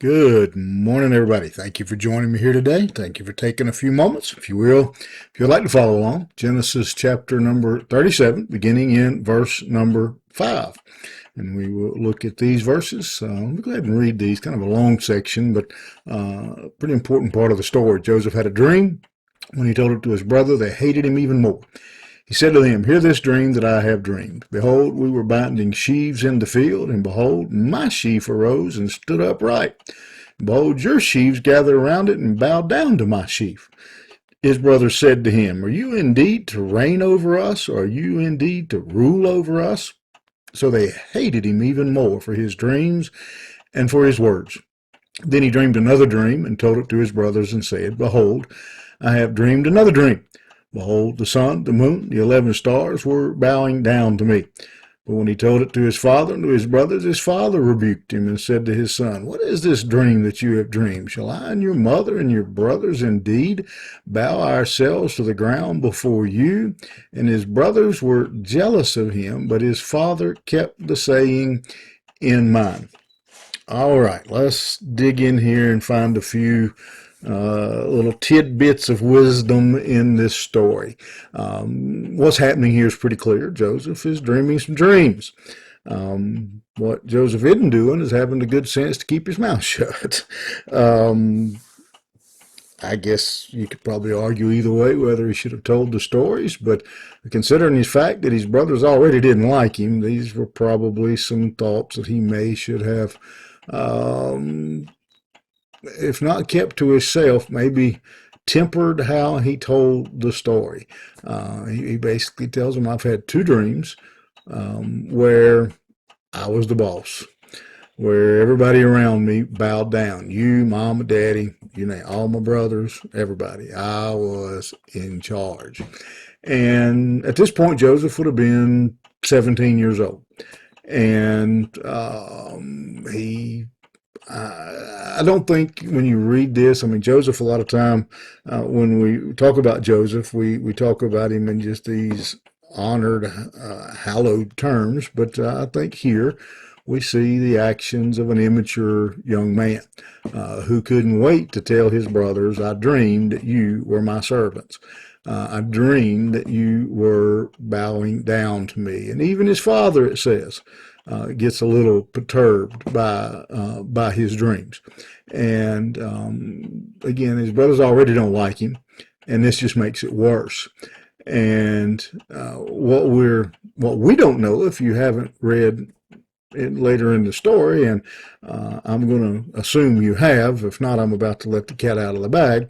Good morning, everybody. Thank you for joining me here today. Thank you for taking a few moments. If you will, if you'd like to follow along, Genesis chapter number 37, beginning in verse number 5. And we will look at these verses. I'll go ahead and read these, kind of a long section, but a pretty important part of the story. Joseph had a dream. When he told it to his brother, they hated him even more. He said to them, "Hear this dream that I have dreamed. Behold, we were binding sheaves in the field, and behold, my sheaf arose and stood upright. And behold, your sheaves gathered around it and bowed down to my sheaf." His brothers said to him, "Are you indeed to reign over us? Or are you indeed to rule over us?" So they hated him even more for his dreams and for his words. Then he dreamed another dream and told it to his brothers and said, "Behold, I have dreamed another dream. Behold, the sun, the moon, the 11 stars were bowing down to me." But when he told it to his father and to his brothers, his father rebuked him and said to his son, "What is this dream that you have dreamed? Shall I and your mother and your brothers indeed bow ourselves to the ground before you?" And his brothers were jealous of him, but his father kept the saying in mind. All right, let's dig in here and find a few little tidbits of wisdom in this story. What's happening here is pretty clear. Joseph is dreaming some dreams. What Joseph isn't doing is having the good sense to keep his mouth shut. I guess you could probably argue either way whether he should have told the stories, but considering his fact that his brothers already didn't like him, these were probably some thoughts that he may should have, if not kept to himself, maybe tempered how he told the story. He basically tells them, "I've had two dreams where I was the boss, where everybody around me bowed down. You, mama, daddy, you know, all my brothers, everybody. I was in charge." And at this point, Joseph would have been 17 years old. And I don't think when you read this, I mean, Joseph, a lot of time when we talk about Joseph, we talk about him in just these honored, hallowed terms. But I think here we see the actions of an immature young man who couldn't wait to tell his brothers, "I dreamed that you were my servants. I dreamed that you were bowing down to me." And even his father, it says, gets a little perturbed by his dreams. And again, his brothers already don't like him, and this just makes it worse. And what we don't know, if you haven't read it later in the story, and I'm going to assume you have. If not, I'm about to let the cat out of the bag.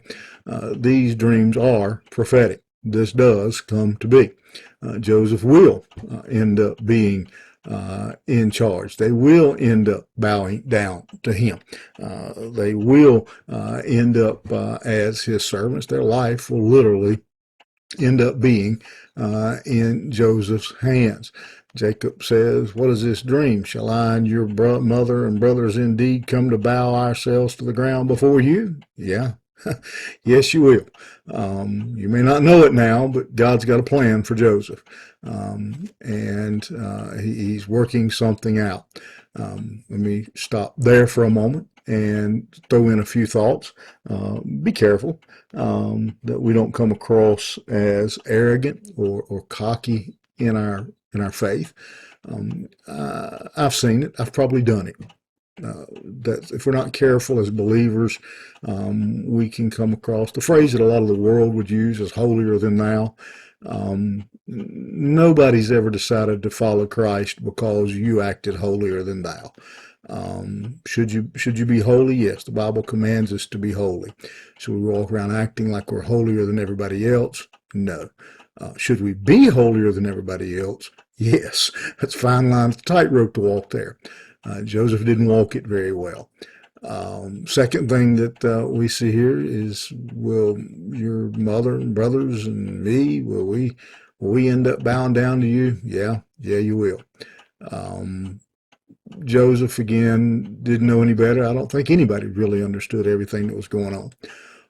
These dreams are prophetic. This does come to be. Joseph will end up being in charge. They will end up bowing down to him. They will end up as his servants. Their life will literally end up being in Joseph's hands. Jacob says, "What is this dream? Shall I and your mother and brothers indeed come to bow ourselves to the ground before you?" Yeah. Yes, you will. You may not know it now, but God's got a plan for Joseph. And he's working something out. Let me stop there for a moment and throw in a few thoughts. Be careful that we don't come across as arrogant or cocky in our faith. I've seen it. I've probably done it. That if we're not careful as believers, we can come across the phrase that a lot of the world would use as "holier than thou." Nobody's ever decided to follow Christ because you acted holier than thou. Should you be holy? Yes, the Bible commands us to be holy. Should we walk around acting like we're holier than everybody else? No. Should we be holier than everybody else? Yes. That's a fine line, it's a tightrope to walk there. Joseph didn't walk it very well. Second thing that we see here is, will your mother and brothers and me, will we end up bowing down to you? Yeah, you will. Joseph, again, didn't know any better. I don't think anybody really understood everything that was going on.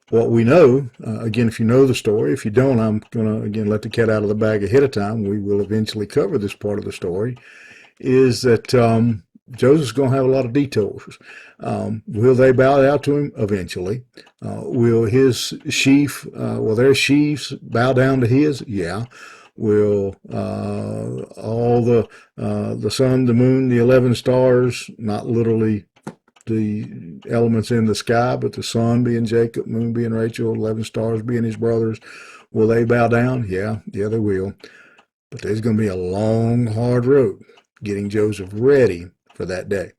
What we know, again, if you know the story, if you don't, I'm going to, again, let the cat out of the bag ahead of time. We will eventually cover this part of the story, is that Joseph's going to have a lot of detours. Will they bow down to him? Eventually. Will his will their sheaves bow down to his? Yeah. Will all the sun, the moon, the 11 stars, not literally the elements in the sky, but the sun being Jacob, moon being Rachel, 11 stars being his brothers, will they bow down? Yeah, they will. But there's going to be a long, hard road getting Joseph ready for that day.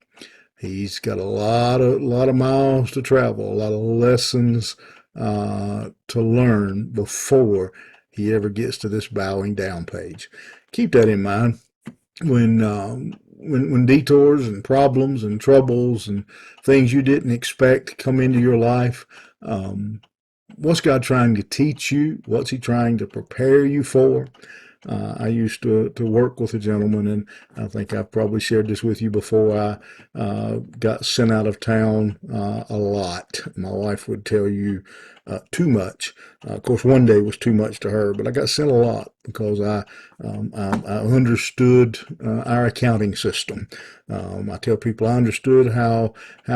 He's got a lot of miles to travel, a lot of lessons to learn before he ever gets to this bowing down page. Keep that in mind when detours and problems and troubles and things you didn't expect come into your life. What's God trying to teach you? What's He trying to prepare you for? I used to work with a gentleman, and I think I've probably shared this with you before. I got sent out of town a lot. My wife would tell you too much. Of course, one day was too much to her, but I got sent a lot because I understood our accounting system. I tell people I understood how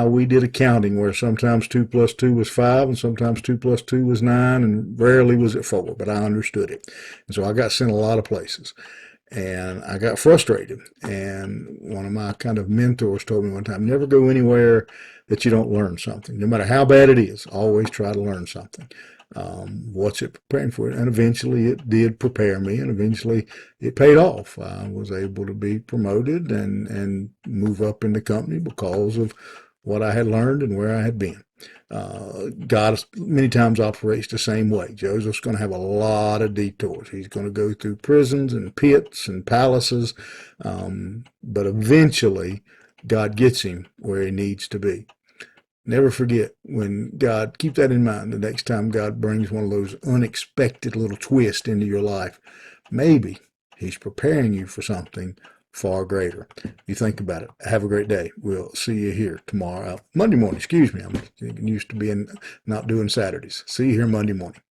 we did accounting, where sometimes 2 plus 2 was 5, and sometimes 2 plus 2 was 9, and rarely was it 4. But I understood it, and so I got sent a lot of places. And I got frustrated. And one of my kind of mentors told me one time, never go anywhere that you don't learn something. No matter how bad it is, always try to learn something. What's it preparing for? And eventually it did prepare me, and eventually it paid off. I was able to be promoted and move up in the company because of what I had learned and where I had been. God many times operates the same way. Joseph's going to have a lot of detours. He's going to go through prisons and pits and palaces, but eventually God gets him where he needs to be. Never forget keep that in mind the next time God brings one of those unexpected little twists into your life. Maybe He's preparing you for something far greater. You think about it. Have a great day. We'll see you here tomorrow. Monday morning, excuse me. I'm getting used to being not doing Saturdays. See you here Monday morning.